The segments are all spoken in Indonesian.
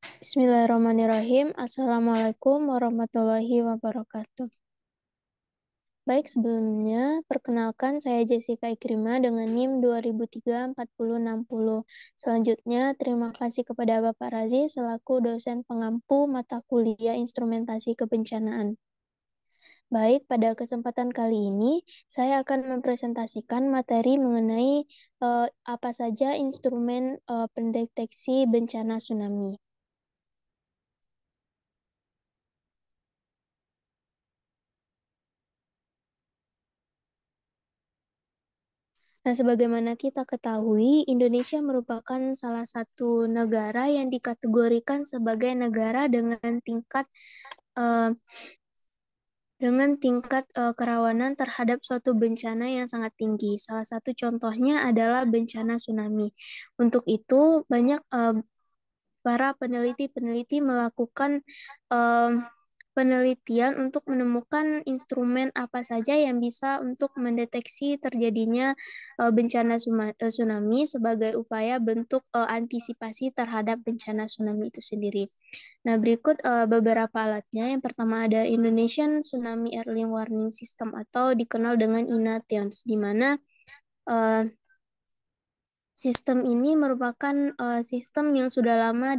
Bismillahirrahmanirrahim. Assalamualaikum warahmatullahi wabarakatuh. Baik, sebelumnya, perkenalkan saya Jessica Ikrima dengan NIM 2003-4060. Selanjutnya, terima kasih kepada Bapak Razi selaku dosen pengampu mata kuliah instrumentasi kebencanaan. Baik, pada kesempatan kali ini, saya akan mempresentasikan materi mengenai apa saja instrumen pendeteksi bencana tsunami. Nah, sebagaimana kita ketahui, Indonesia merupakan salah satu negara yang dikategorikan sebagai negara eh, dengan tingkat kerawanan terhadap suatu bencana yang sangat tinggi. Salah satu contohnya adalah bencana tsunami. Untuk itu, banyak para peneliti-peneliti melakukan em, penelitian untuk menemukan instrumen apa saja yang bisa untuk mendeteksi terjadinya bencana tsunami sebagai upaya bentuk antisipasi terhadap bencana tsunami itu sendiri. Nah, berikut beberapa alatnya. Yang pertama ada Indonesian Tsunami Early Warning System atau dikenal dengan INATEONS, di mana eh, sistem ini merupakan sistem yang sudah lama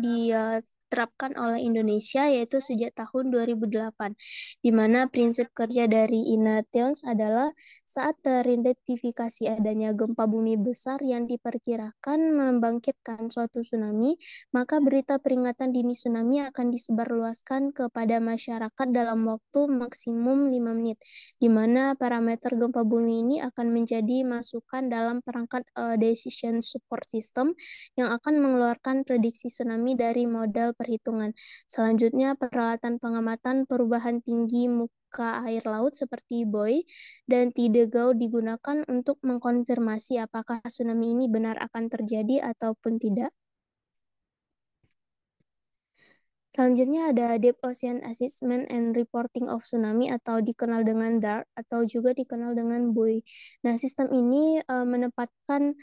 diterapkan oleh Indonesia, yaitu sejak tahun 2008, di mana prinsip kerja dari INATEONS adalah saat teridentifikasi adanya gempa bumi besar yang diperkirakan membangkitkan suatu tsunami, maka berita peringatan dini tsunami akan disebarluaskan kepada masyarakat dalam waktu maksimum 5 menit, di mana parameter gempa bumi ini akan menjadi masukan dalam perangkat decision support system yang akan mengeluarkan prediksi tsunami dari model perhitungan. Selanjutnya, peralatan pengamatan perubahan tinggi muka air laut seperti buoy dan tidegau digunakan untuk mengkonfirmasi apakah tsunami ini benar akan terjadi ataupun tidak. Selanjutnya ada Deep Ocean Assessment and Reporting of Tsunami atau dikenal dengan DART atau juga dikenal dengan buoy. Nah, sistem ini menempatkan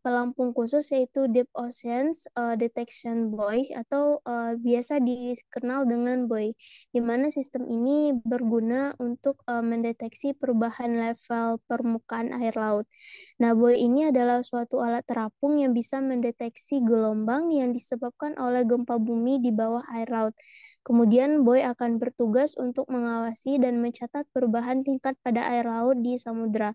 pelampung khusus yaitu Deep Oceans Detection Buoy atau biasa dikenal dengan buoy, di mana sistem ini berguna untuk mendeteksi perubahan level permukaan air laut. Nah, buoy ini adalah suatu alat terapung yang bisa mendeteksi gelombang yang disebabkan oleh gempa bumi di bawah air laut. Kemudian, buoy akan bertugas untuk mengawasi dan mencatat perubahan tingkat pada air laut di samudra,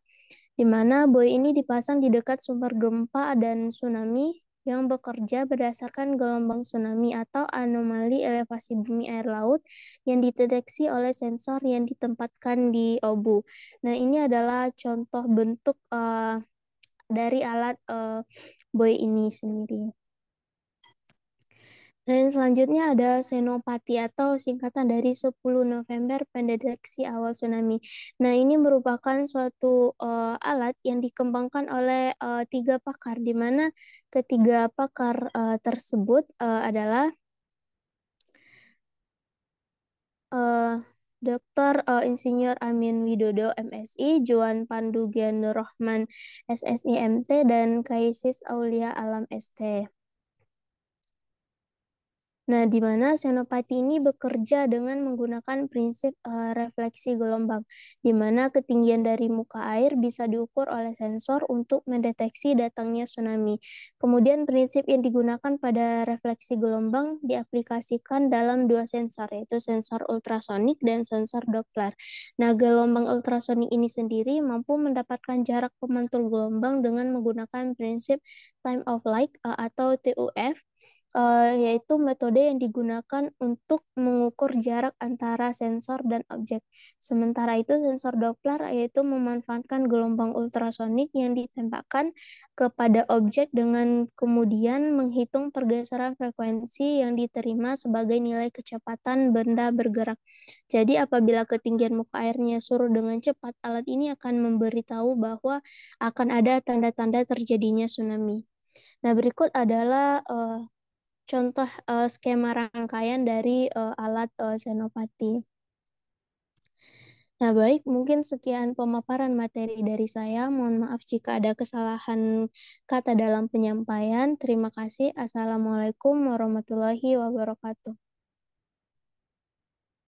di mana buoy ini dipasang di dekat sumber gempa dan tsunami yang bekerja berdasarkan gelombang tsunami atau anomali elevasi bumi air laut yang dideteksi oleh sensor yang ditempatkan di obu. Nah, ini adalah contoh bentuk dari alat buoy ini sendiri. Dan selanjutnya ada Senopati atau singkatan dari 10 November Pendeteksi Awal Tsunami. Nah, ini merupakan suatu alat yang dikembangkan oleh tiga pakar, di mana ketiga pakar tersebut adalah uh, Dr. Insinyur Amin Widodo MSI, Juan Pandu Gianur SSI MT, dan Kaisis Aulia Alam ST. Nah, di mana senopati ini bekerja dengan menggunakan prinsip refleksi gelombang, di mana ketinggian dari muka air bisa diukur oleh sensor untuk mendeteksi datangnya tsunami. Kemudian prinsip yang digunakan pada refleksi gelombang diaplikasikan dalam dua sensor, yaitu sensor ultrasonik dan sensor Doppler. Nah, gelombang ultrasonik ini sendiri mampu mendapatkan jarak pemantul gelombang dengan menggunakan prinsip time of flight atau TUF, yaitu metode yang digunakan untuk mengukur jarak antara sensor dan objek. Sementara itu, sensor Doppler yaitu memanfaatkan gelombang ultrasonik yang ditembakkan kepada objek dengan kemudian menghitung pergeseran frekuensi yang diterima sebagai nilai kecepatan benda bergerak. Jadi, apabila ketinggian muka airnya surut dengan cepat, alat ini akan memberitahu bahwa akan ada tanda-tanda terjadinya tsunami. Nah, berikut adalah contoh skema rangkaian dari alat senopati. Nah, baik, mungkin sekian pemaparan materi dari saya. Mohon maaf jika ada kesalahan kata dalam penyampaian. Terima kasih. Assalamualaikum warahmatullahi wabarakatuh.